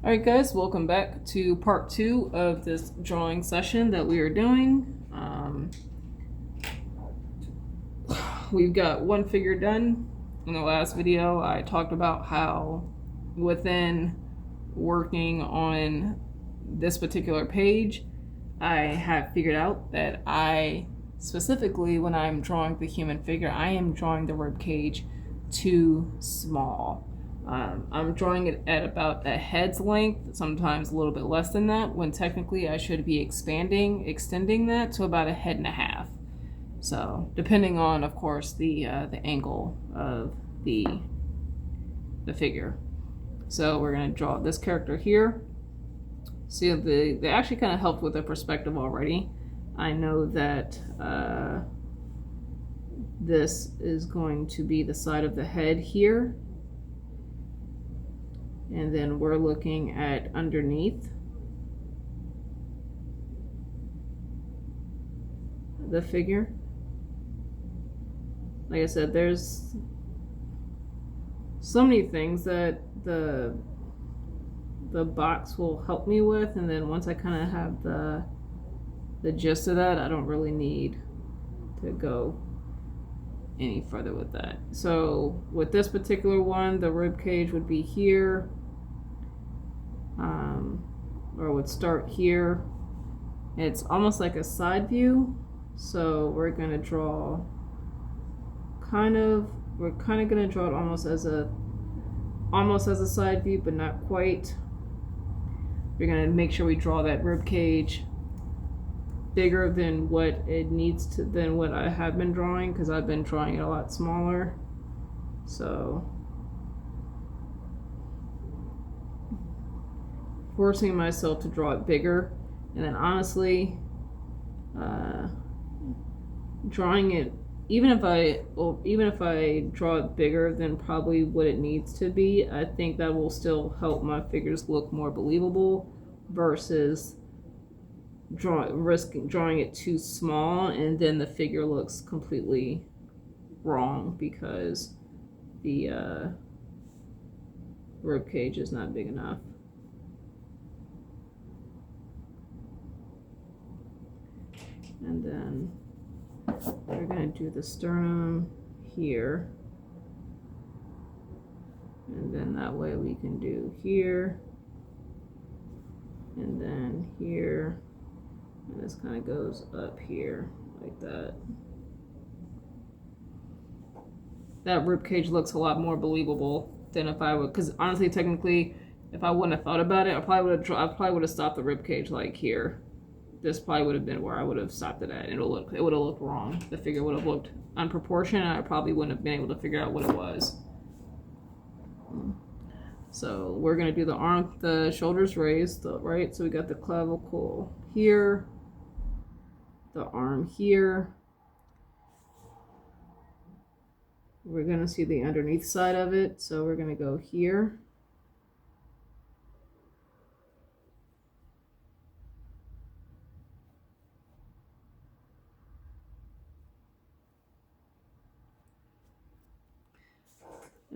Alright guys, welcome back to part 2 of this drawing session that we are doing. We've got one figure done. In the last video I talked about how within working on this particular page I have figured out that I specifically when I'm drawing the human figure I am drawing the rib cage too small. I'm drawing it at about a head's length, sometimes a little bit less than that, when technically I should be extending that to about a head and a half. So, depending on, of course, the angle of the figure. So we're going to draw this character here. See, they actually kind of helped with the perspective already. I know that this is going to be the side of the head here. And then we're looking at underneath the figure. Like I said, there's so many things that the box will help me with, and then once I kind of have the gist of that, I don't really need to go any further with that. So with this particular one, the rib cage would be here. Or would start here. It's almost like a side view, so we're gonna draw we're kind of gonna draw it almost as a side view, but not quite. We're gonna make sure we draw that rib cage bigger than what it needs to, than what I have been drawing, because I've been drawing it a lot smaller. So forcing myself to draw it bigger, and then honestly drawing it, even if I draw it bigger than probably what it needs to be, I think that will still help my figures look more believable versus risking drawing it too small and then the figure looks completely wrong because the rib cage is not big enough. And then we're going to do the sternum here. And then that way we can do here. And then here. And this kind of goes up here like that. That rib cage looks a lot more believable than if I would, because honestly, technically, if I wouldn't have thought about it, I probably would have stopped the rib cage like here. This probably would have been where I would have stopped it at. It would have looked wrong. The figure would have looked unproportioned, and I probably wouldn't have been able to figure out what it was. So we're gonna do the shoulders raised, right? So we got the clavicle here, the arm here. We're gonna see the underneath side of it, so we're gonna go here.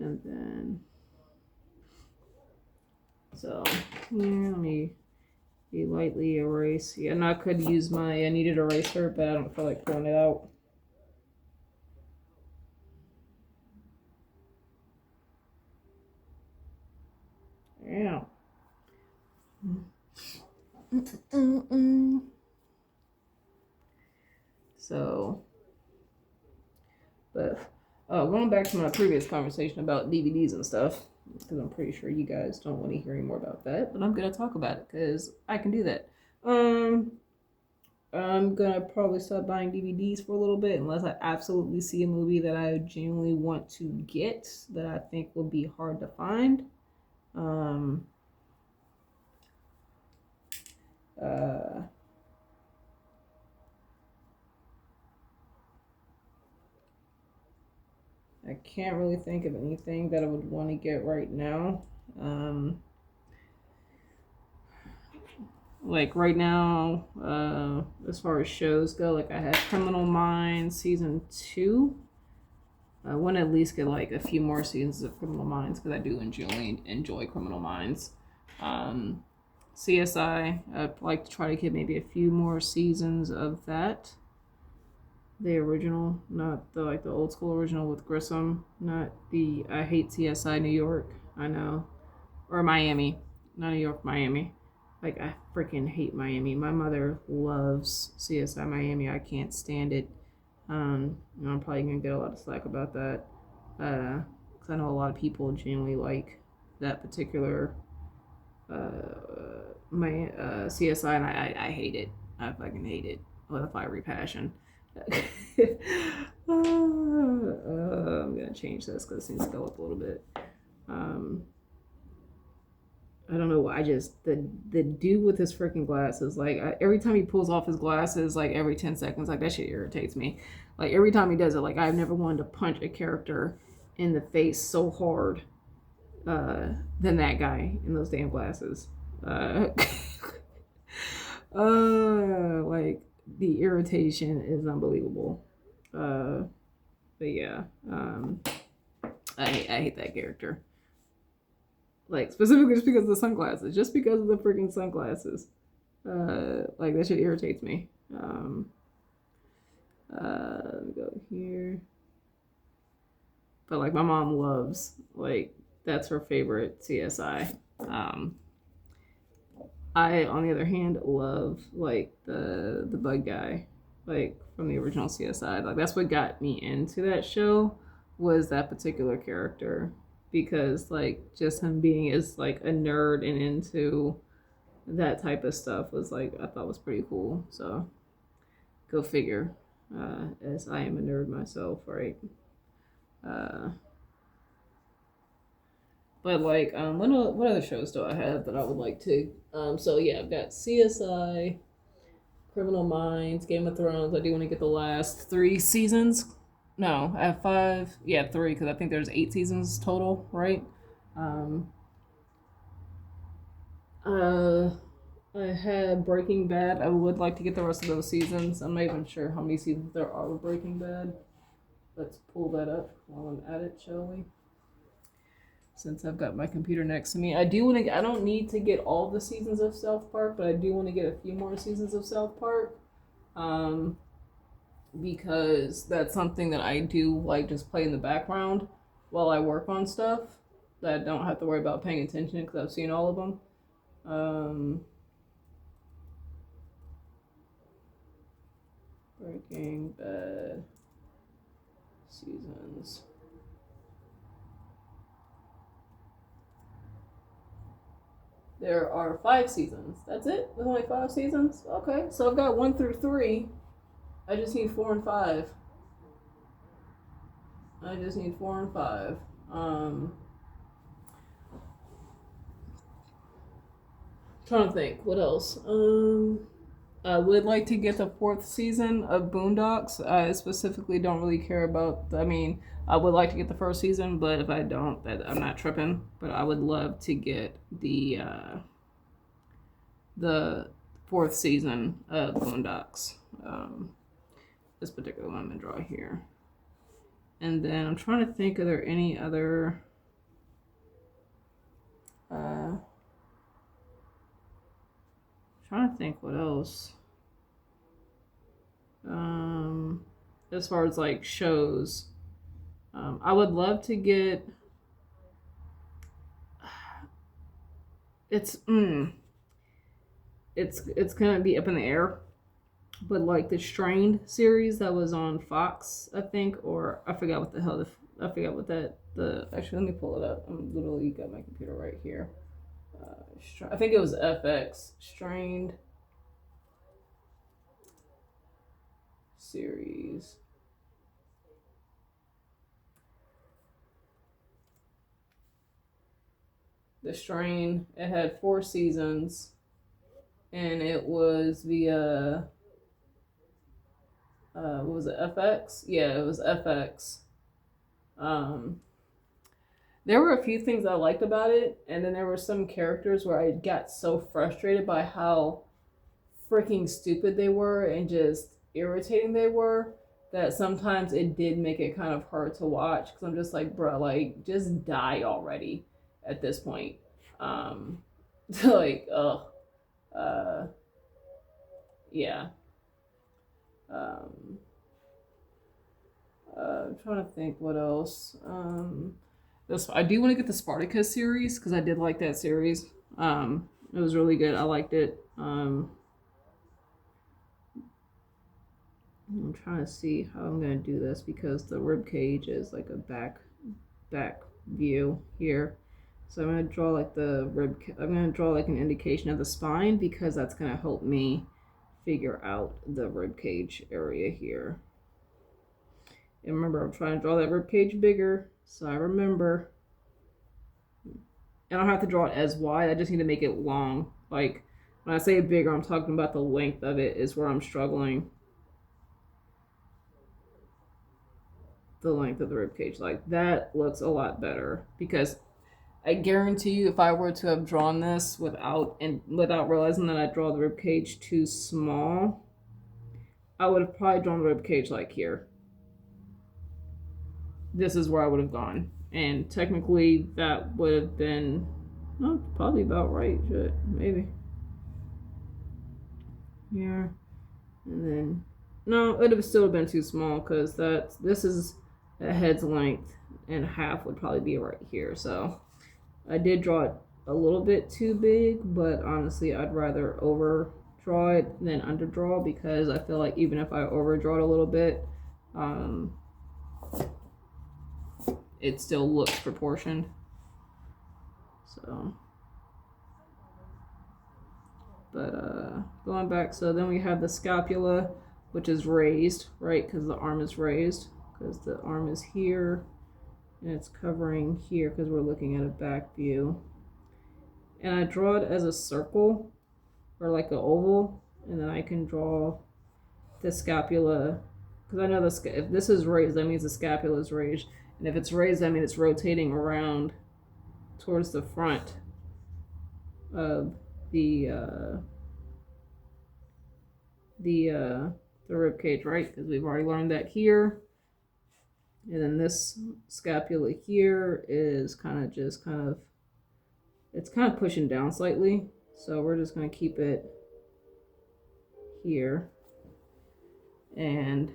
And then, so here, let me lightly erase. Yeah, and I could use my kneaded eraser, but I don't feel like pulling it out. Yeah. So, but going back to my previous conversation about DVDs and stuff, because I'm pretty sure you guys don't want to hear any more about that, but I'm gonna talk about it because I can do that. I'm gonna probably stop buying DVDs for a little bit unless I absolutely see a movie that I genuinely want to get that I think will be hard to find. I can't really think of anything that I would want to get right now. Like right now, as far as shows go, like I have Criminal Minds season 2. I want to at least get like a few more seasons of Criminal Minds because I do enjoy Criminal Minds. CSI, I'd like to try to get maybe a few more seasons of that. The original, not the like the old school original with Grissom, not the I hate CSI New York. I know, or Miami, not New York, Miami. Like I freaking hate Miami. My mother loves CSI Miami. I can't stand it. I'm probably gonna get a lot of slack about that. Because I know a lot of people genuinely like that particular CSI, and I hate it. I fucking hate it with a fiery passion. I'm gonna change this because it needs to go up a little bit. I don't know. I just the dude with his freaking glasses. Like every time he pulls off his glasses, like every 10 seconds, like that shit irritates me. Like every time he does it, like I've never wanted to punch a character in the face so hard than that guy in those damn glasses. Like the irritation is unbelievable. But yeah, I hate that character. Like specifically just because of the sunglasses, just because of the freaking sunglasses. Like that shit irritates me. Let me go here. But like my mom loves like that's her favorite CSI. I on the other hand love like the bug guy, like from the original CSI. Like that's what got me into that show was that particular character because like just him being as like a nerd and into that type of stuff was like I thought was pretty cool. So go figure. As I am a nerd myself, right? But like, what other shows do I have that I would like to? So yeah, I've got CSI, Criminal Minds, Game of Thrones. I do want to get the last 3 seasons. No, I have 5. Yeah, 3 because I think there's 8 seasons total, right? Um, uh, I had Breaking Bad. I would like to get the rest of those seasons. I'm not even sure how many seasons there are of Breaking Bad. Let's pull that up while I'm at it, shall we? Since I've got my computer next to me, I don't need to get all the seasons of South Park, but I do want to get a few more seasons of South Park. Because that's something that I do like just play in the background while I work on stuff that I don't have to worry about paying attention because I've seen all of them. Breaking Bad seasons. There are 5 seasons. That's it? There's only 5 seasons? Okay, so I've got 1 through 3. I just need 4 and 5. Trying to think. What else? I would like to get the 4th season of Boondocks. I specifically don't really care about. I would like to get the 1st season, but if I don't, I'm not tripping. But I would love to get the 4th season of Boondocks. This particular one I'm gonna draw here, and then I'm trying to think. Are there any other? Trying to think what else. As far as like shows, I would love to get. It's gonna be up in the air, but like the Strained series that was on Fox, I think, or I forgot what the hell. I forgot what actually, let me pull it up. I'm literally got my computer right here. I think it was FX Strained series. The Strain. It had 4 seasons, and it was via. What was it? FX? Yeah, it was FX. There were a few things I liked about it, and then there were some characters where I got so frustrated by how freaking stupid they were and just irritating they were that sometimes it did make it kind of hard to watch because I'm just like, bro, like just die already at this point. like, yeah. Um, I'm trying to think what else. This I do want to get the Spartacus series because I did like that series. It was really good. I liked it. I'm trying to see how I'm gonna do this because the rib cage is like a back view here. So I'm gonna draw like I'm gonna draw like an indication of the spine because that's gonna help me figure out the rib cage area here. And remember, I'm trying to draw that rib cage bigger, so I remember. I don't have to draw it as wide. I just need to make it long. Like when I say bigger, I'm talking about the length of it is where I'm struggling. The length of the rib cage, like that looks a lot better because I guarantee you, if I were to have drawn this without realizing that I draw the rib cage too small, I would have probably drawn the rib cage like here. This is where I would have gone, and technically that would have been probably about right. Shit, maybe. Yeah, and then no, it would have still been too small because this is a head's length, and half would probably be right here. So I did draw it a little bit too big, but honestly, I'd rather overdraw it than underdraw because I feel like even if I overdraw it a little bit, it still looks proportioned. So, but going back, so then we have the scapula, which is raised, right? Because the arm is raised, because the arm is here, and it's covering here because we're looking at a back view. And I draw it as a circle or like an oval, and then I can draw the scapula because I know if this is raised, that means the scapula is raised, and if it's raised, that means it's rotating around towards the front of the rib cage, right? Because we've already learned that here. And then this scapula here is it's kind of pushing down slightly. So we're just going to keep it here. And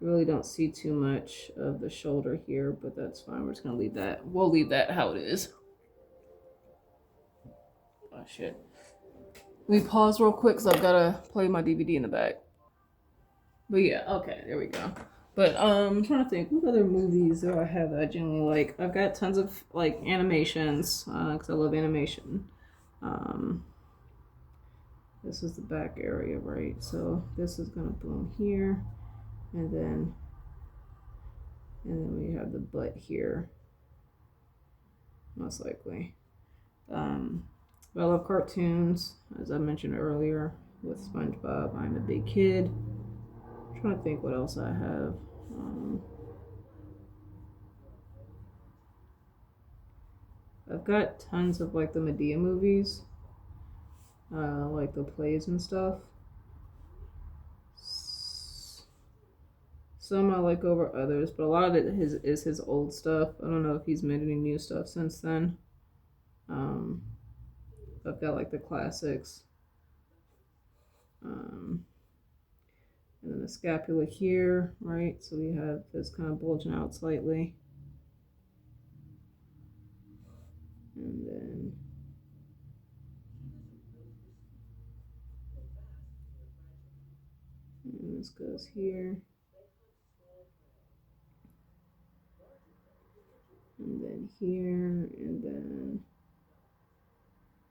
really don't see too much of the shoulder here, but that's fine. We're just going to leave that. We'll leave that how it is. Oh, shit. Let me pause real quick because I've got to play my DVD in the back. But yeah, okay, there we go. But I'm trying to think, what other movies do I have that I genuinely like? I've got tons of like animations because I love animation. This is the back area, right? So this is gonna boom here, and then we have the butt here, most likely. But I love cartoons, as I mentioned earlier with SpongeBob. I'm a big kid. I'm trying to think what else I have. I've got tons of like the Medea movies, like the plays and stuff. Some I like over others, but a lot of it is his old stuff. I don't know if he's made any new stuff since then. I've got like the classics. And then the scapula here, right? So we have this kind of bulging out slightly. And then this goes here. And then here, and then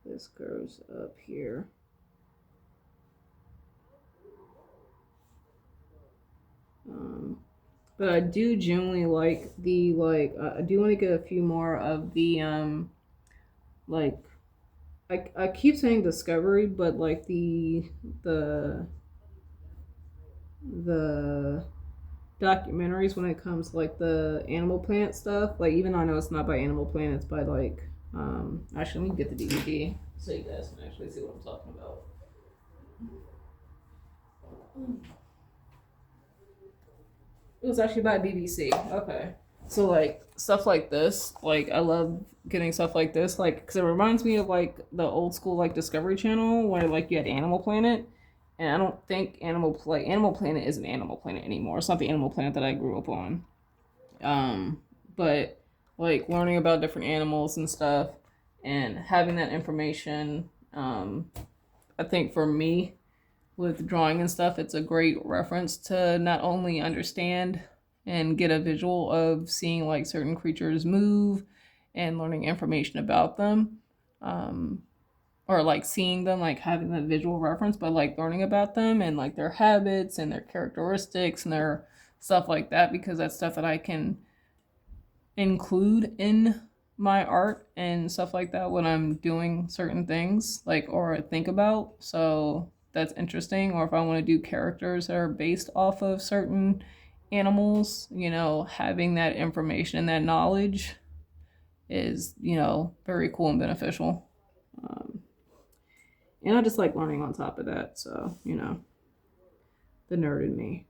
this goes up here. But I do generally like the I do want to get a few more of the like I keep saying Discovery, but like the documentaries when it comes to like the Animal Planet stuff. Like even though I know it's not by Animal Planet, it's by like actually let me get the DVD so you guys can actually see what I'm talking about. It was actually by BBC. Okay. So like stuff like this, like I love getting stuff like this, like because it reminds me of like the old school like Discovery Channel where like you had Animal Planet, and I don't think Animal Planet isn't Animal Planet anymore. It's not the Animal Planet that I grew up on. But like learning about different animals and stuff, and having that information, I think for me with drawing and stuff, it's a great reference to not only understand and get a visual of seeing like certain creatures move and learning information about them, um, or like seeing them, like having the visual reference, but like learning about them and like their habits and their characteristics and their stuff like that, because that's stuff that I can include in my art and stuff like that when I'm doing certain things, like, or think about. So that's interesting. Or if I want to do characters that are based off of certain animals, you know, having that information and that knowledge is, you know, very cool and beneficial. Um, and I just like learning on top of that. So, you know, the nerd in me.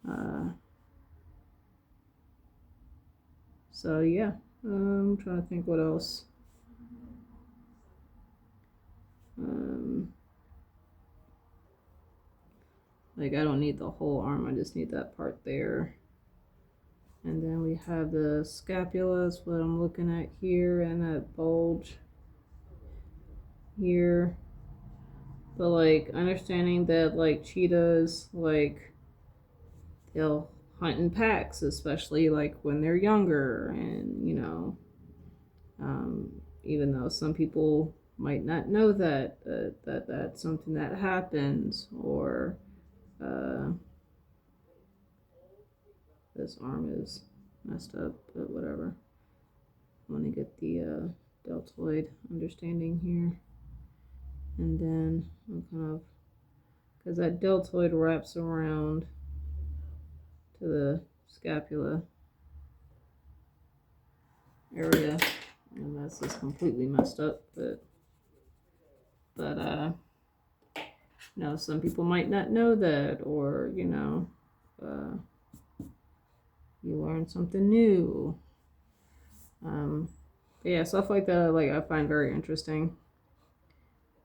Uh, so, yeah, I'm trying to think what else. Um, like I don't need the whole arm, I just need that part there. And then we have the scapula, is what I'm looking at here, and that bulge here. But like understanding that like cheetahs, like they'll hunt in packs, especially like when they're younger, and you know, even though some people might not know that that's something that happens, or uh, this arm is messed up, but whatever. I want to get the deltoid understanding here, and then I'm kind of, because that deltoid wraps around to the scapula area, and that's just completely messed up. But you know, some people might not know that, or you know, you learn something new. But yeah, stuff like that, like I find very interesting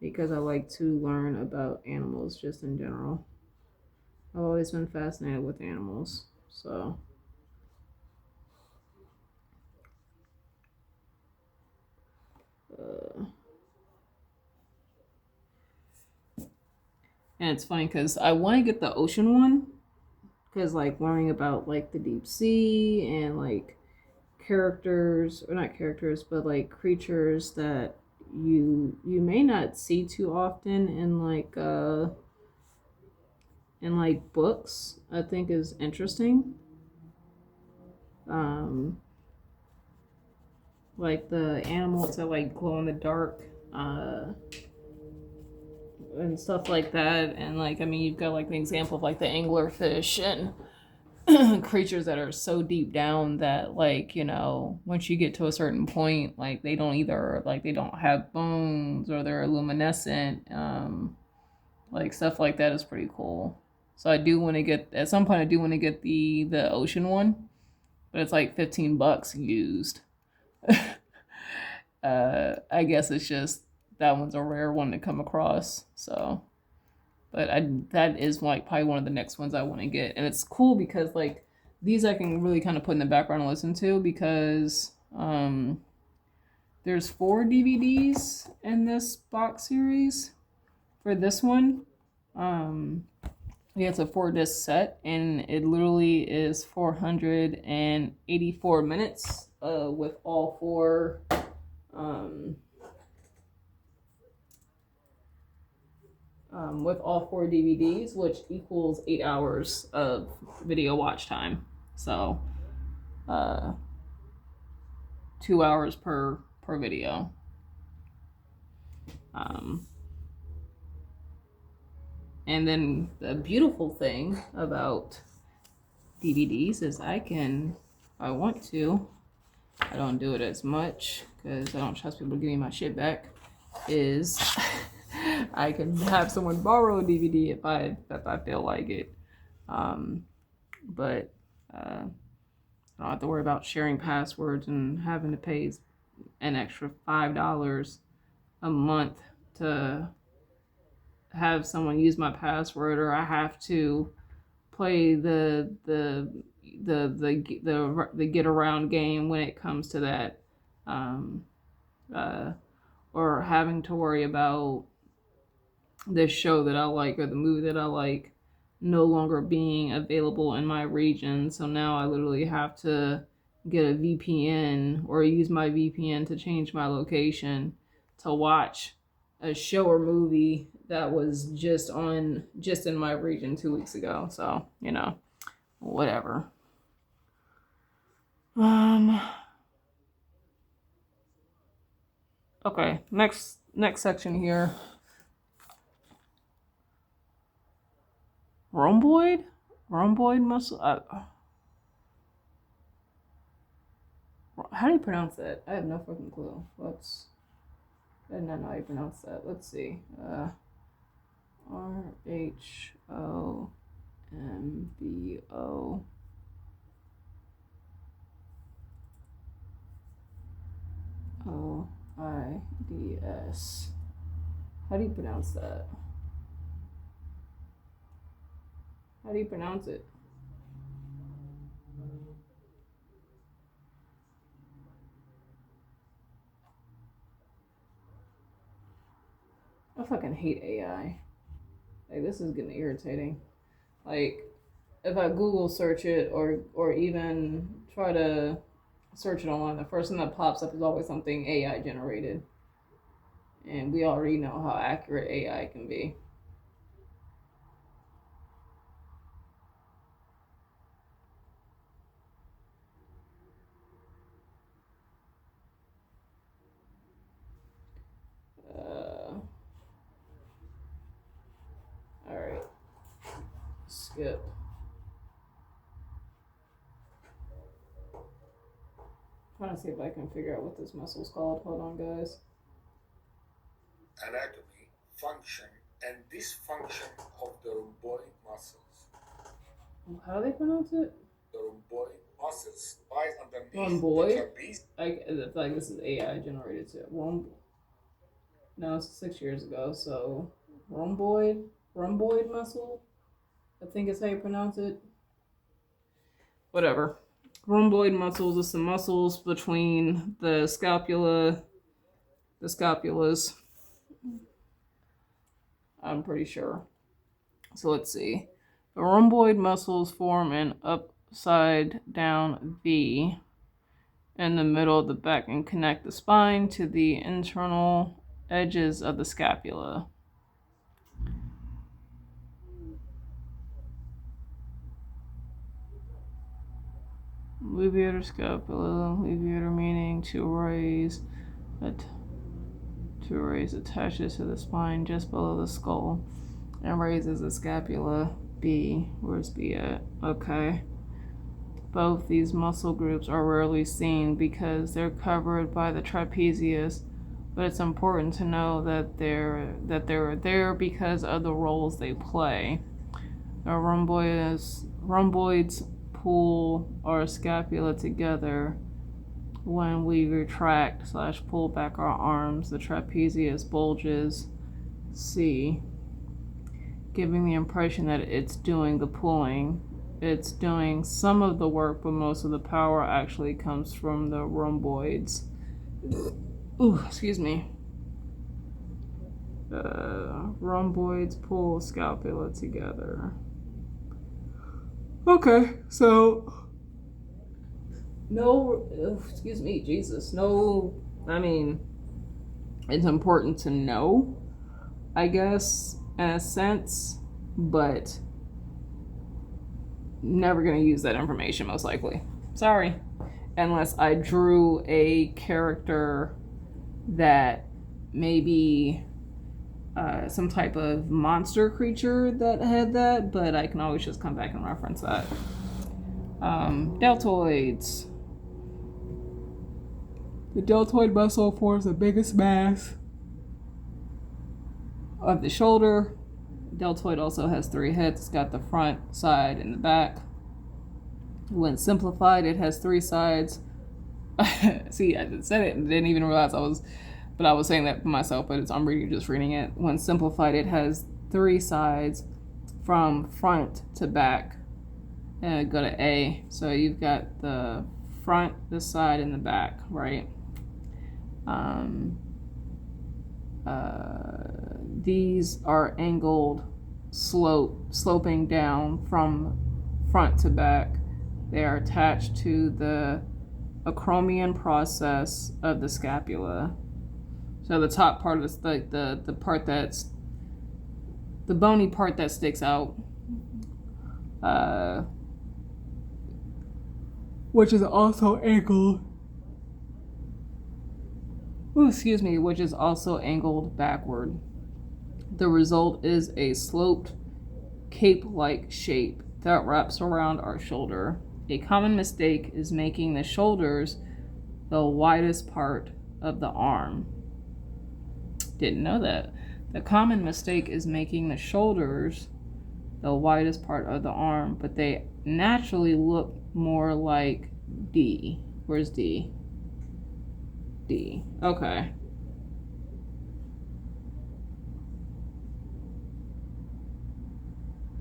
because I like to learn about animals just in general. I've always been fascinated with animals, so. Uh, and it's funny because I want to get the ocean one, because like learning about like the deep sea and like characters, or not characters, but like creatures that you may not see too often in like books, I think is interesting. Um, like the animals that like glow in the dark, and stuff like that. And like, I mean, you've got like the example of like the anglerfish and creatures that are so deep down that like, you know, once you get to a certain point, like they don't either, like they don't have bones or they're luminescent. Like stuff like that is pretty cool. So I do want to get, at some point I do want to get the ocean one, but it's like $15 used. I guess it's just that one's a rare one to come across. So, but that is like probably one of the next ones I want to get, and it's cool because like these I can really kind of put in the background and listen to, because there's 4 DVDs in this box series for this one. Yeah, it's a 4 disc set, and it literally is 484 minutes with all four. With all 4 DVDs, which equals 8 hours of video watch time. So, 2 hours per video. And then the beautiful thing about DVDs is I can, if I want to, I don't do it as much because I don't trust people to give me my shit back, is I can have someone borrow a DVD if I feel like it. But I don't have to worry about sharing passwords and having to pay an extra $5 a month to have someone use my password, or I have to play the get around game when it comes to that, um, or having to worry about this show that I like or the movie that I like no longer being available in my region. So now I literally have to get a VPN or use my VPN to change my location to watch a show or movie that was just in my region 2 weeks ago. So, whatever. Okay, next section here. Rhomboid muscle. How do you pronounce that? I have no fucking clue. I did not know how you pronounce that. Let's see. RHOMBO. OIDS. How do you pronounce that? How do you pronounce it? I fucking hate AI. Like, this is getting irritating. Like, if I Google search it or even try to search it online, the first thing that pops up is always something AI generated. And we already know how accurate AI can be. Alright. Skip. Trying to see if I can figure out what this muscle's called. Hold on, guys. Anatomy, function, and dysfunction of the rhomboid muscles. How do they pronounce it? The rhomboid muscles lies underneath Rhomboid? the trapezius. I feel like this is AI generated too. No, it's 6 years ago. So rhomboid muscle, I think is how you pronounce it. Whatever. Rhomboid muscles is the muscles between the scapulas. I'm pretty sure. So let's see. The rhomboid muscles form an upside down V in the middle of the back and connect the spine to the internal edges of the scapula. Levator scapula, levator meaning to raise attaches to the spine just below the skull and raises the scapula. B, where's B at? Okay. Both these muscle groups are rarely seen because they're covered by the trapezius, but it's important to know that they're there because of the roles they play. The rhomboids pull our scapula together when we retract / pull back our arms. The trapezius bulges, C, giving the impression that it's doing the pulling. It's doing some of the work, but most of the power actually comes from the rhomboids. Ooh, excuse me. Rhomboids pull scapula together. Okay, so excuse me, Jesus. I mean, it's important to know, I guess, in a sense, but never going to use that information, most likely. Sorry. Unless I drew a character that maybe some type of monster creature that had that, but I can always just come back and reference that. Deltoids. The deltoid muscle forms the biggest mass of the shoulder. Deltoid also has 3 heads. It's got the front, side, and the back. When simplified, it has three sides. See, I said it and didn't even realize I was saying that for myself, but I'm just reading it. When simplified, it has three sides from front to back. And go to A. So you've got the front, the side, and the back, right? These are angled sloping down from front to back. They are attached to the acromion process of the scapula. So the top part of the part that's the bony part that sticks out, which is also angled. Which is also angled backward. The result is a sloped cape-like shape that wraps around our shoulder. A common mistake is making the shoulders the widest part of the arm. Didn't know that. The common mistake is making the shoulders the widest part of the arm, but they naturally look more like D. Where's D? D. Okay.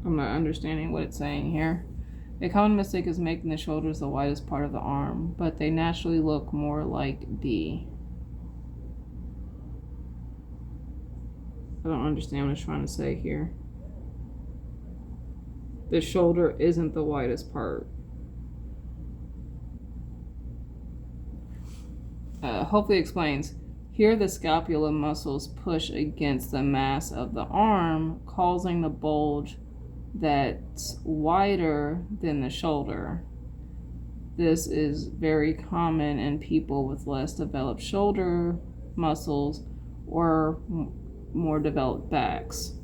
I'm not understanding what it's saying here. A common mistake is making the shoulders the widest part of the arm, but they naturally look more like D. I don't understand what it's trying to say here. The shoulder isn't the widest part. Hopefully explains. Here the scapula muscles push against the mass of the arm, causing the bulge that's wider than the shoulder. This is very common in people with less developed shoulder muscles or more developed backs.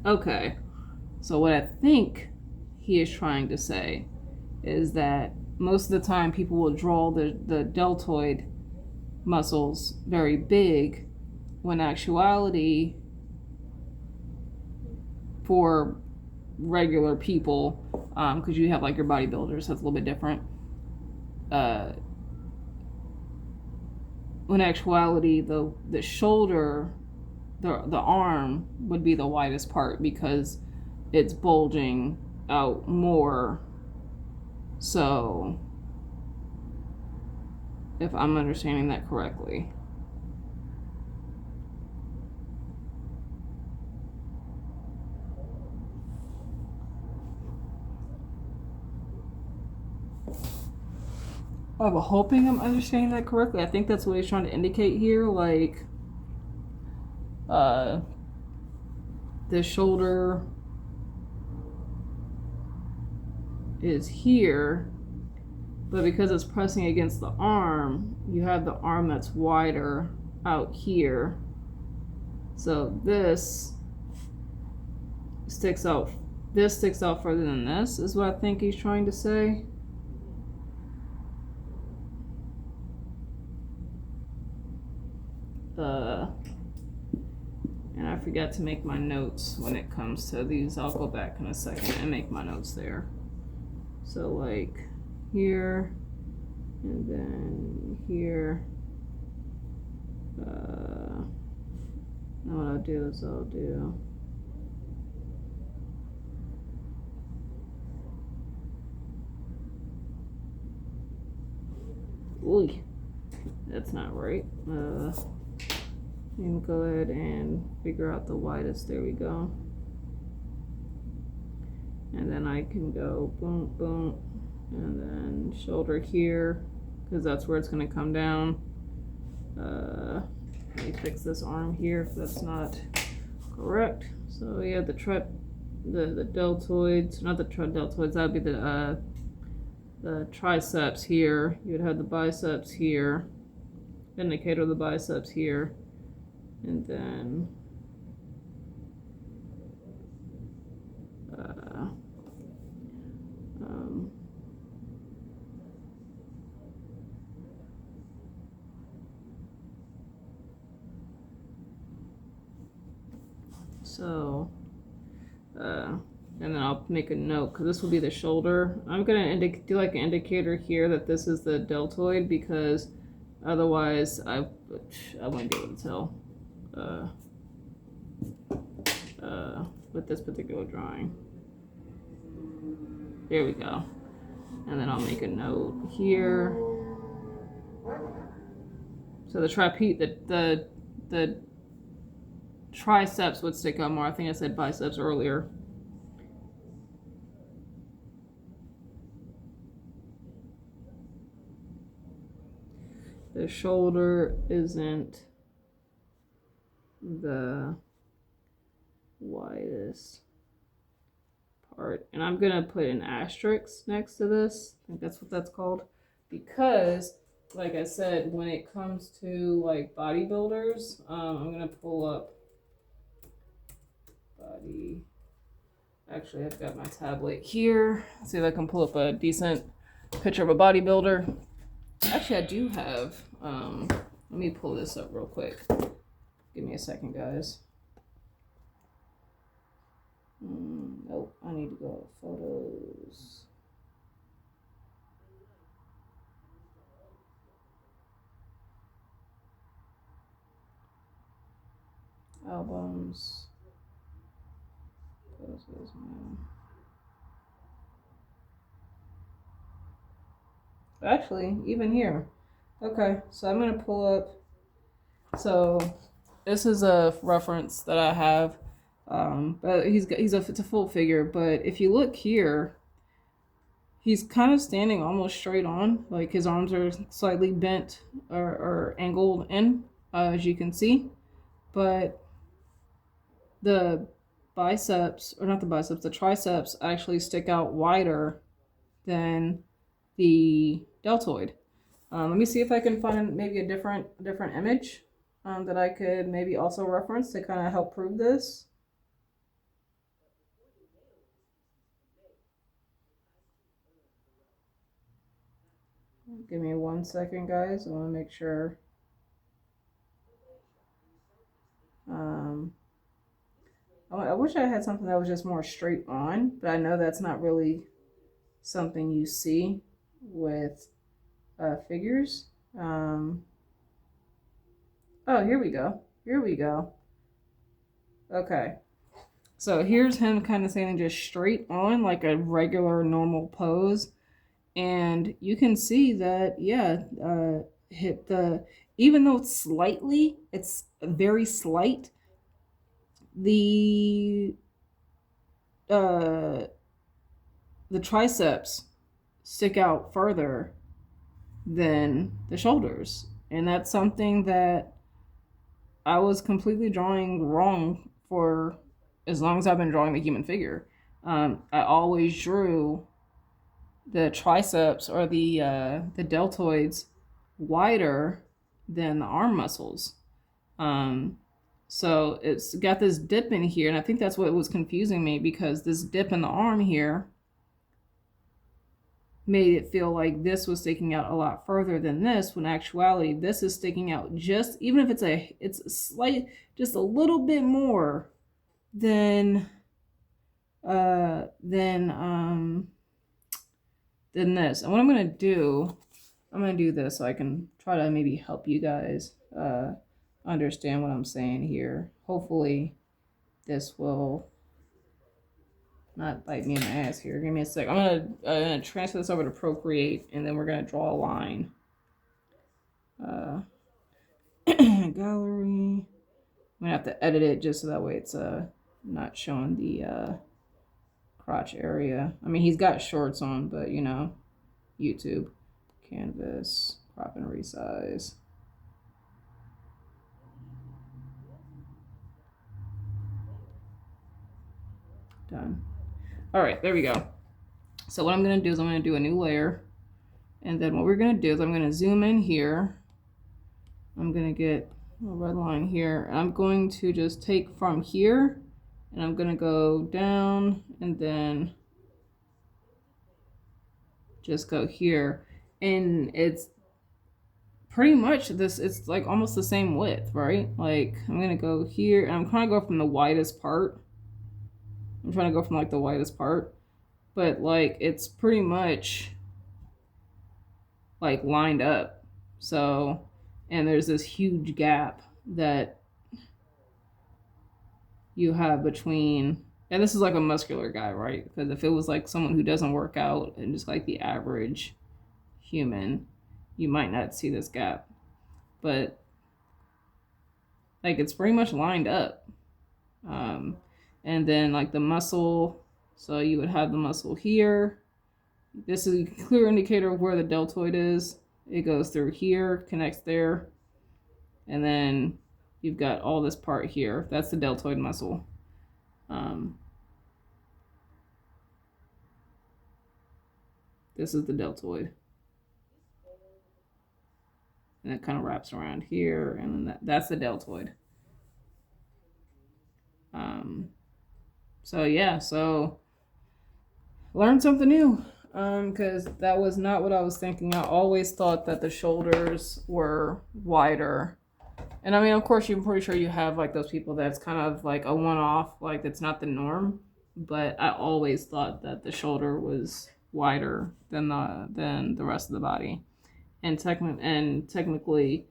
Okay, so what I think he is trying to say is that most of the time people will draw the deltoid muscles very big, when actuality for regular people, because you have like your bodybuilders, that's a little bit different. When actuality, the shoulder, the arm would be the widest part because it's bulging out more. So, if I'm understanding that correctly. I'm hoping I'm understanding that correctly. I think that's what he's trying to indicate here. Like, the shoulder is here, but because it's pressing against the arm, you have the arm that's wider out here. So this sticks out further than this, is what I think he's trying to say. And I forgot to make my notes when it comes to these. I'll go back in a second and make my notes there. So like here, and then here. Now what I'll do is I'll do ooh, that's not right. And go ahead and figure out the widest. There we go. And then I can go boom, boom, and then shoulder here, because that's where it's going to come down. Let me fix this arm here if that's not correct. So yeah, the deltoids, not the deltoids, that would be the triceps here. You would have the biceps here, indicator of the biceps here, and then so and then I'll make a note because this will be the shoulder. I'm gonna do like an indicator here that this is the deltoid, because otherwise I wouldn't be able to tell with this particular drawing. There we go. And then I'll make a note here. So the triceps would stick out more. I think I said biceps earlier. The shoulder isn't the widest part. And I'm gonna put an asterisk next to this. I think that's what that's called. Because, like I said, when it comes to like bodybuilders, I'm gonna pull up body. Actually, I've got my tablet here. Let's see if I can pull up a decent picture of a bodybuilder. Actually, I do have, let me pull this up real quick. Give me a second, guys. Nope, I need to go to photos. Albums. Poses, man. Actually, even here. Okay, so I'm gonna pull up. So this is a reference that I have, but it's a full figure. But if you look here, he's kind of standing almost straight on, like his arms are slightly bent or angled in, as you can see. But the biceps, or not the biceps, the triceps actually stick out wider than the deltoid. Let me see if I can find maybe a different image that I could maybe also reference to kind of help prove this. Give me 1 second, guys. I want to make sure. I wish I had something that was just more straight on, but I know that's not really something you see with figures. Oh, here we go. Here we go. Okay. So here's him kind of standing just straight on, like a regular normal pose. And you can see that, yeah, even though it's very slight, the triceps stick out further than the shoulders. And that's something that I was completely drawing wrong for as long as I've been drawing the human figure. I always drew the triceps or the deltoids wider than the arm muscles. So it's got this dip in here, and I think that's what was confusing me, because this dip in the arm here made it feel like this was sticking out a lot further than this, when actuality this is sticking out just, even if it's a slight, just a little bit more than this. And what I'm gonna do this so I can try to maybe help you guys understand what I'm saying here. Hopefully this will not bite me in the ass here. Give me a sec. I'm gonna transfer this over to Procreate, and then we're gonna draw a line. Gallery. I'm gonna have to edit it just so that way it's not showing the crotch area. I mean, he's got shorts on, but you know, YouTube. Canvas, crop and resize. Done. All right, there we go. So what I'm gonna do is I'm gonna do a new layer, and then what we're gonna do is I'm gonna zoom in here. I'm gonna get a red line here. I'm going to just take from here, and I'm gonna go down, and then just go here. And it's pretty much this, it's like almost the same width, right? Like I'm gonna go here, and I'm trying to go from the widest part, I'm trying to go from like the widest part, but like it's pretty much like lined up. So, and there's this huge gap that you have between, and this is like a muscular guy, right? Because if it was like someone who doesn't work out and just like the average human, you might not see this gap. But like it's pretty much lined up. And then like the muscle, so you would have the muscle here. This is a clear indicator of where the deltoid is. It goes through here, connects there, and then you've got all this part here. That's the deltoid muscle. This is the deltoid. And it kind of wraps around here, and then that's the deltoid. So yeah, so learn something new. Because that was not what I was thinking. I always thought that the shoulders were wider. And I mean, of course, I'm pretty sure you have like those people that's kind of like a one-off, like that's not the norm. But I always thought that the shoulder was wider than the rest of the body. And technically,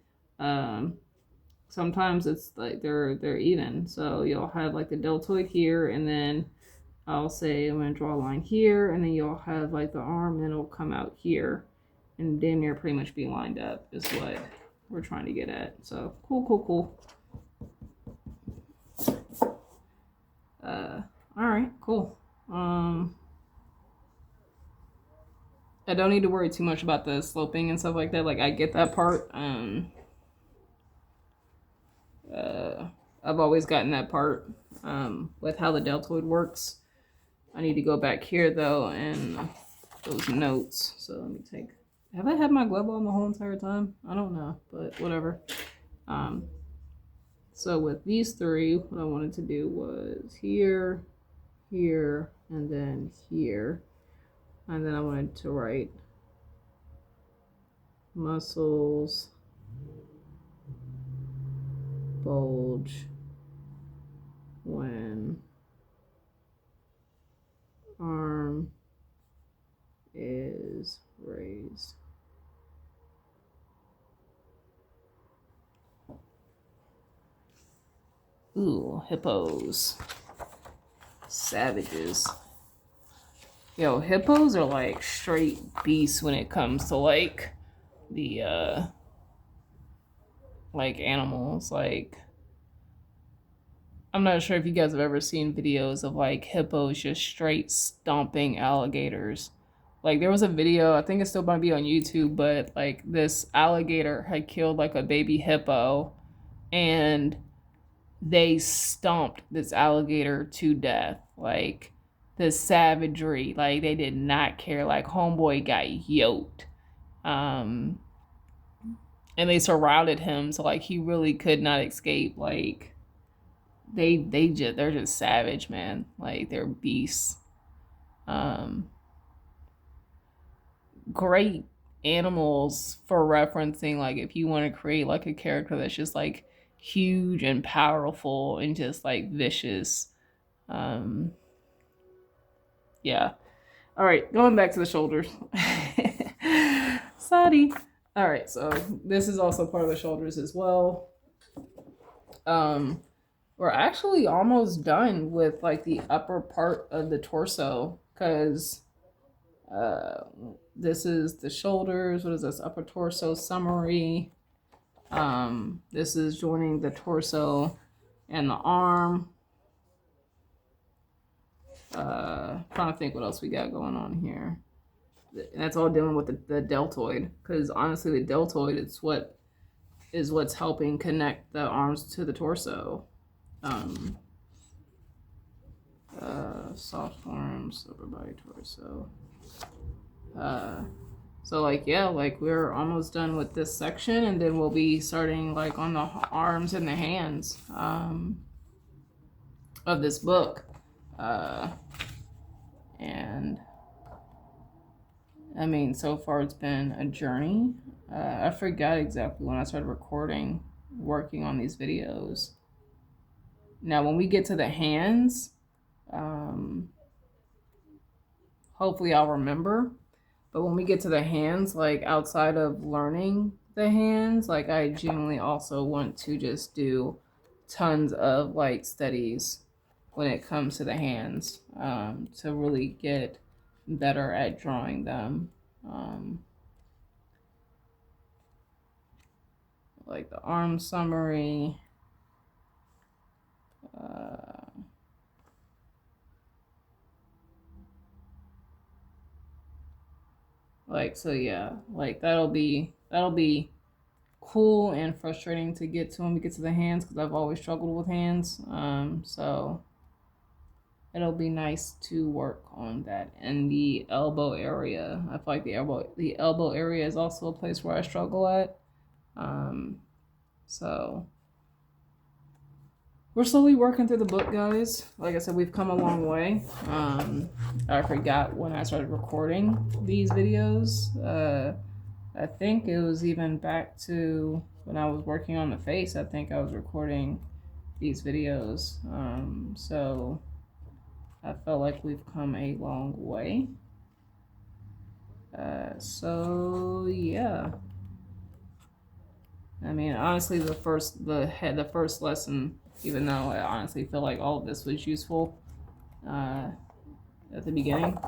sometimes it's like they're even. So you'll have like the deltoid here, and then I'll say I'm gonna draw a line here, and then you'll have like the arm, and it'll come out here, and damn near pretty much be lined up is what we're trying to get at. So cool. All right, cool. I don't need to worry too much about the sloping and stuff like that. Like I get that part. I've always gotten that part with how the deltoid works. I need to go back here though and those notes. So let me take. Have I had my glove on the whole entire time? I don't know, but whatever. So with these three, what I wanted to do was here, here, and then here. And then I wanted to write muscles, bulge when arm is raised. Ooh, hippos. Savages. Yo, hippos are like straight beasts when it comes to like the like animals. Like I'm not sure if you guys have ever seen videos of like hippos just straight stomping alligators. Like there was a video, I think it still might be on YouTube, but like this alligator had killed like a baby hippo, and they stomped this alligator to death. Like the savagery, like they did not care. Like homeboy got yoked. And they surrounded him, so like he really could not escape. Like they're just savage, man. Like they're beasts. Great animals for referencing, like if you want to create like a character that's just like huge and powerful and just like vicious. Yeah. All right, going back to the shoulders. Sorry. All right, so this is also part of the shoulders as well. We're actually almost done with like the upper part of the torso, because this is the shoulders. What is this? Upper torso summary. This is joining the torso and the arm. Trying to think what else we got going on here. And that's all dealing with the deltoid, because honestly the deltoid is what's helping connect the arms to the torso. Soft arms, upper body, torso. So like yeah, like we're almost done with this section, and then we'll be starting like on the arms and the hands of this book. And I mean, so far it's been a journey. I forgot exactly when I started working on these videos. Now, when we get to the hands, Hopefully I'll remember. But when we get to the hands, like outside of learning the hands, like I genuinely also want to just do tons of like studies when it comes to the hands, to really get better at drawing them. Like the arm summary. Like, so yeah, like that'll be cool and frustrating to get to when we get to the hands, because I've always struggled with hands. So it'll be nice to work on that. And the elbow area, I feel like the elbow area is also a place where I struggle at. So we're slowly working through the book, guys. Like I said, we've come a long way. I forgot when I started recording these videos. I think it was even back to when I was working on the face. I think I was recording these videos. So I felt like we've come a long way. So yeah. I mean, honestly, the first lesson, even though I honestly feel like all of this was useful at the beginning.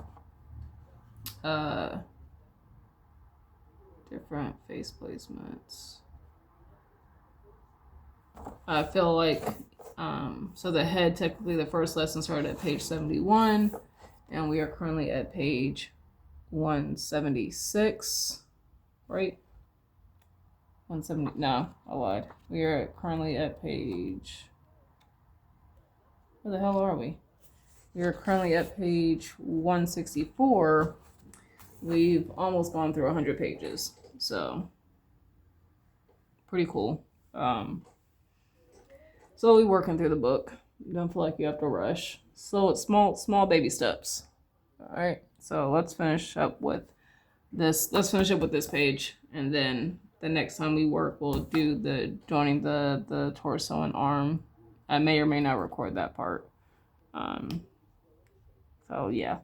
Different face placements. I feel like, so the head, technically the first lesson started at page 71, and we are currently at page 176, right? 170, no, I lied. We are currently at page, where the hell are we? We are currently at page 164. We've almost gone through 100 pages, so pretty cool. Slowly working through the book. Don't feel like you have to rush. So it's small baby steps. All right, so let's finish up with this. Let's finish up with this page, and then the next time we work, we'll do the joining the torso and arm. I may or may not record that part. So yeah.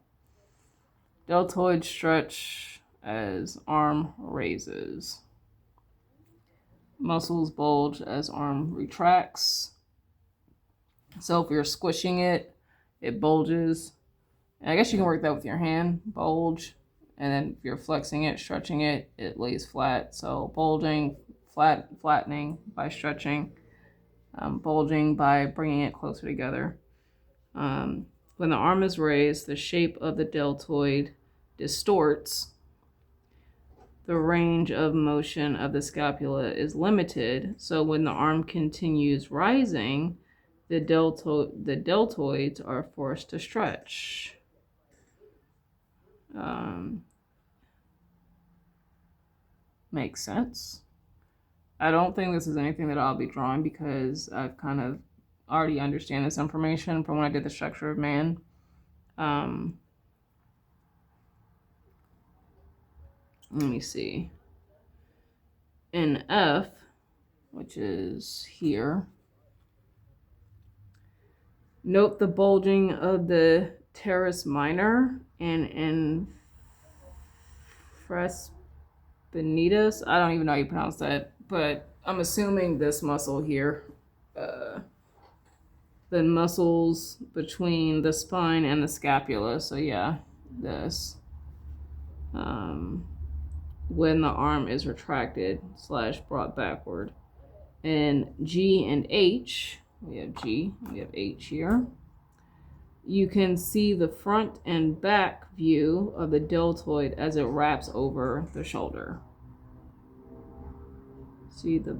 Deltoid stretch as arm raises. Muscles bulge as arm retracts. So if you're squishing it, it bulges. And I guess you can work that with your hand, bulge. And then if you're flexing it, stretching it, it lays flat. So bulging, flattening by stretching, bulging by bringing it closer together. When the arm is raised, the shape of the deltoid distorts. The range of motion of the scapula is limited. So when the arm continues rising, the deltoids are forced to stretch. Makes sense. I don't think this is anything that I'll be drawing because I've kind of already understand this information from when I did the structure of man. Let me see. In F, which is here, note the bulging of the teres minor and infraspinatus. I don't even know how you pronounce that, but I'm assuming this muscle here. The muscles between the spine and the scapula. So yeah, this. When the arm is retracted / brought backward. And G and H, we have G, we have H here. You can see the front and back view of the deltoid as it wraps over the shoulder. See the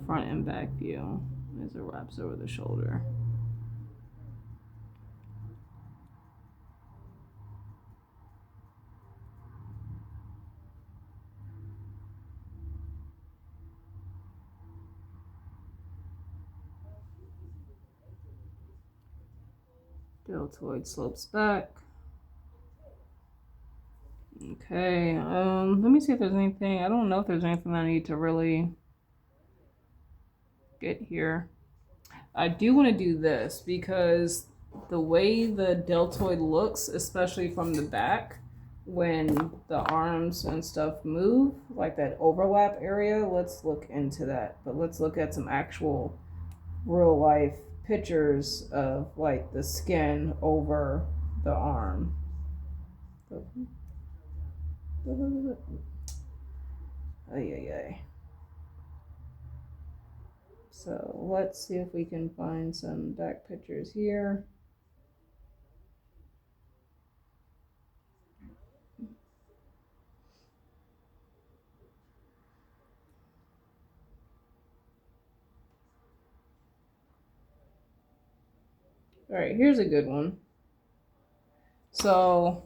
front and back view as it wraps over the shoulder. Deltoid slopes back. Okay, let me see if there's anything. I don't know if there's anything I need to really get here. I do want to do this because the way the deltoid looks, especially from the back, when the arms and stuff move, like that overlap area, let's look into that. But let's look at some actual real life pictures of like the skin over the arm. Ay. So let's see if we can find some back pictures here. All right, here's a good one. So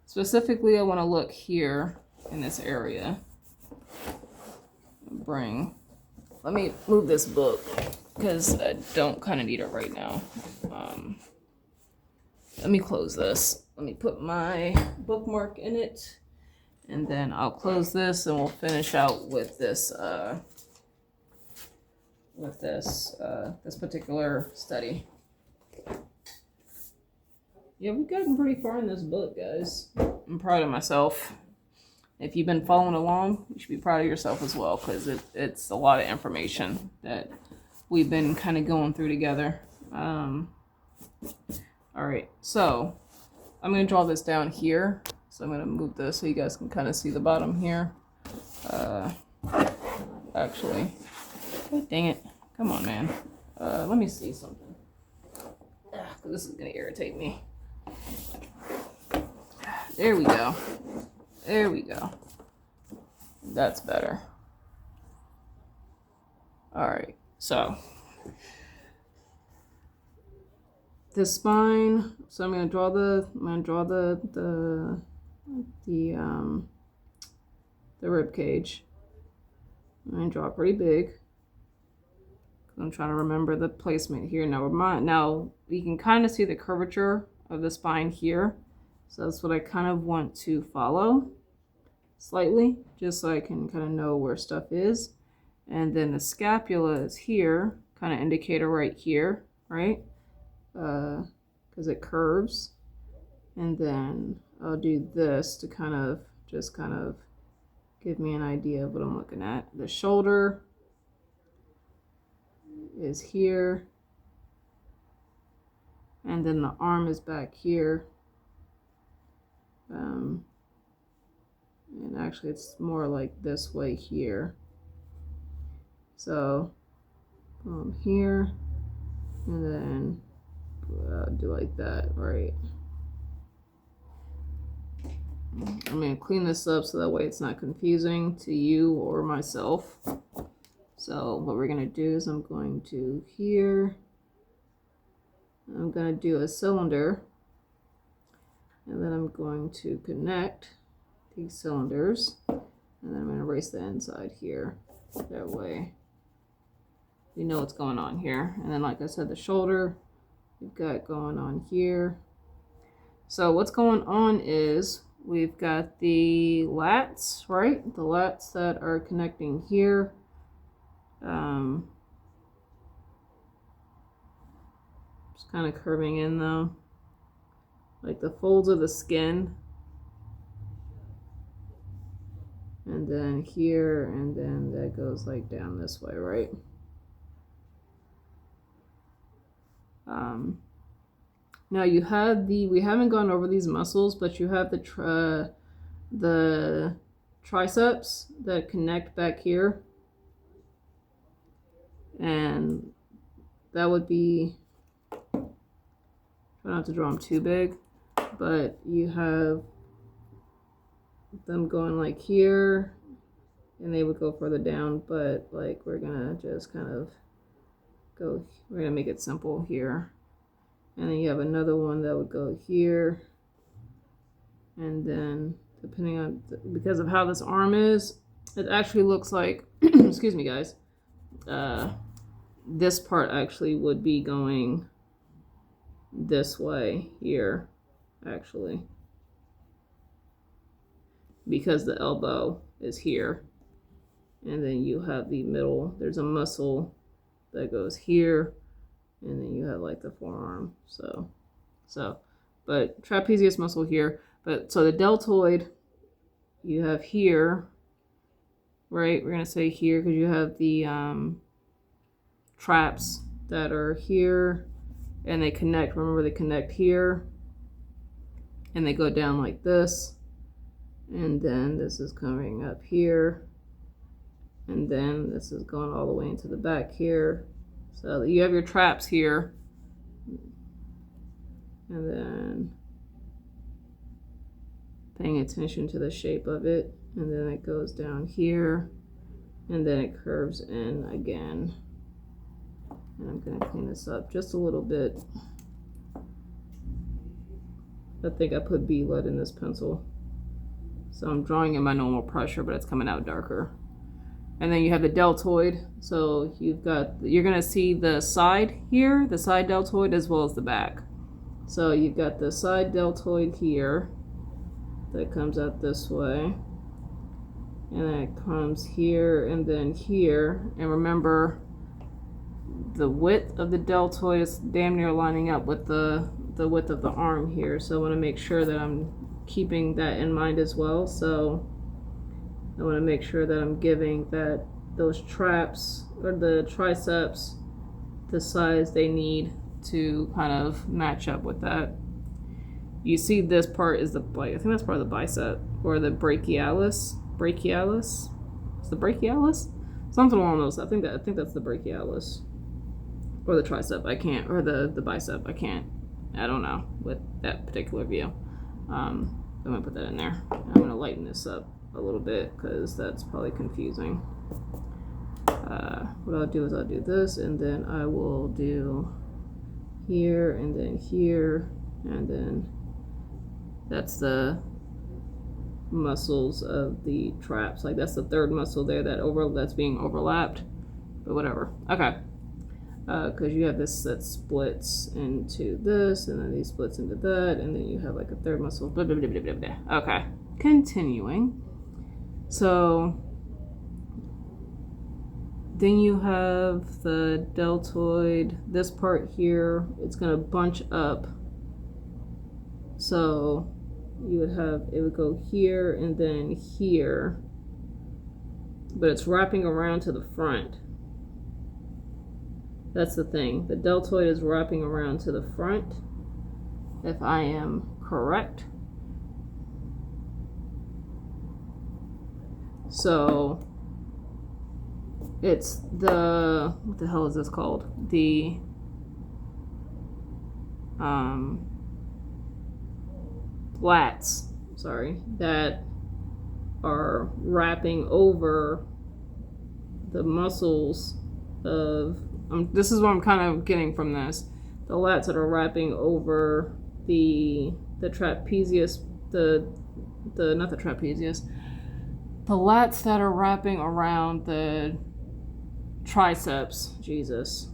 specifically, I want to look here in this area. Let me move this book because I don't kind of need it right now. Let me close this. Let me put my bookmark in it, and then I'll close this, and we'll finish out with this this particular study. Yeah, we've gotten pretty far in this book, guys. I'm proud of myself. If you've been following along, you should be proud of yourself as well, because it's a lot of information that we've been kind of going through together. All right, so I'm going to draw this down here. So I'm going to move this so you guys can kind of see the bottom here. Actually, oh, dang it. Come on, man. Let me see something. This is going to irritate me. There we go. There we go. That's better. All right. So the spine. So I'm going to draw the rib cage. I'm going to draw it pretty big. I'm trying to remember the placement here. Now you can kind of see the curvature of the spine here. So that's what I kind of want to follow slightly, just so I can kind of know where stuff is. And then the scapula is here, kind of indicator right here, right? Because it curves. And then I'll do this to kind of give me an idea of what I'm looking at. The shoulder is here. And then the arm is back here. And actually it's more like this way here. So here, and then do like that, right? I'm going to clean this up so that way it's not confusing to you or myself. So what we're going to do is I'm going to do a cylinder, and then I'm going to connect these cylinders, and then I'm going to erase the inside here. That way you know what's going on here. And then, like I said, the shoulder we've got going on here. So what's going on is we've got the lats, right? The lats that are connecting here. Just kind of curving in though, like the folds of the skin. And then here, and then that goes like down this way, right? Now you have we haven't gone over these muscles, but you have the triceps that connect back here. And that would be, try not to draw them too big, but you have them going like here, and they would go further down, but like we're gonna just kind of we're gonna make it simple here. And then you have another one that would go here, and then depending on, because of how this arm is, it actually looks like excuse me guys, this part actually would be going this way here, actually, because the elbow is here. And then you have the middle, there's a muscle that goes here, and then you have like the forearm. But trapezius muscle here. But so the deltoid you have here, right? We're gonna say here because you have the traps that are here, and they connect. Remember, they connect here, and they go down like this, and then this is coming up here, and then this is going all the way into the back here. So you have your traps here, and then paying attention to the shape of it, and then it goes down here, and then it curves in again. And I'm gonna clean this up just a little bit. I think I put B lead in this pencil, so I'm drawing in my normal pressure, but it's coming out darker. And then you have the deltoid. So you're gonna see the side here, the side deltoid, as well as the back. So you've got the side deltoid here that comes out this way, and then it comes here and then here. And remember, the width of the deltoid is damn near lining up with the width of the arm here. So I want to make sure that I'm keeping that in mind as well. So I want to make sure that I'm giving that those traps or the triceps the size they need to kind of match up with that. You see this part is I think that's part of the bicep or the brachialis. Brachialis? Is the brachialis? Something along those. I think that's the brachialis. Or the tricep. I can't. Or the bicep. I can't. I don't know with that particular view. I'm gonna put that in there. I'm gonna lighten this up a little bit because that's probably confusing. What I'll do is I'll do this, and then I will do here, and then here, and then that's the muscles of the traps. Like that's the third muscle there that's being overlapped, but whatever. Okay, because you have this that splits into this, and then these splits into that, and then you have like a third muscle. Blah, blah, blah, blah, blah, blah. Okay, continuing. So then you have the deltoid. This part here, it's gonna bunch up. So it would go here and then here, but it's wrapping around to the front. That's the thing. The deltoid is wrapping around to the front, if I am correct. So it's what the hell is this called? The lats, that are wrapping over the muscles of, this is what I'm kind of getting from this. The lats that are wrapping over the trapezius, not the trapezius, the lats that are wrapping around the triceps, Jesus,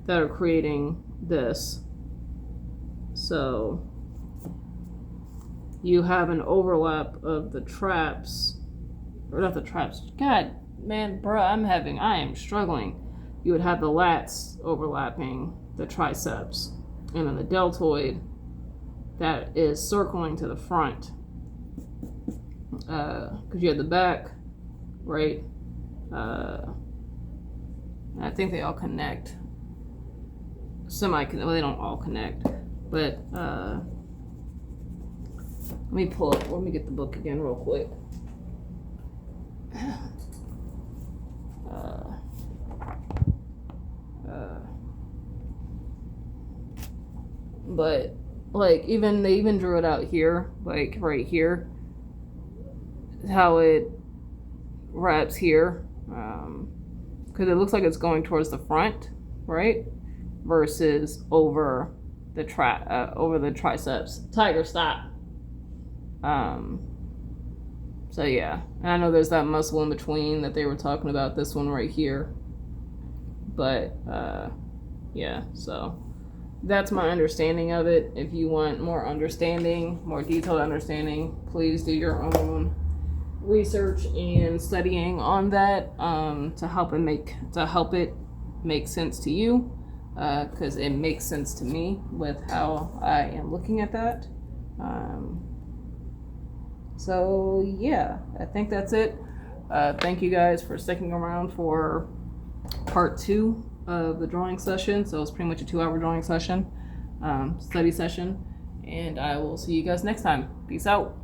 that are creating this. So you have an overlap of the traps, or not the traps. God, man, bro, I am struggling. You would have the lats overlapping the triceps, and then the deltoid that is circling to the front. Because you have the back, right? I think they all connect. Well, they don't all connect, but let me get the book again real quick. But like they even drew it out here, like right here, how it wraps here, because it looks like it's going towards the front, right, versus over the triceps. Tiger, stop. So yeah, and I know there's that muscle in between that they were talking about, this one right here, but yeah, so that's my understanding of it. If you want more detailed understanding, please do your own research and studying on that, to help it makes sense to you, because it makes sense to me with how I am looking at that. So yeah, I think that's it. Thank you guys for sticking around for part 2 of the drawing session. So it's pretty much a 2-hour drawing session, study session, and I will see you guys next time. Peace out.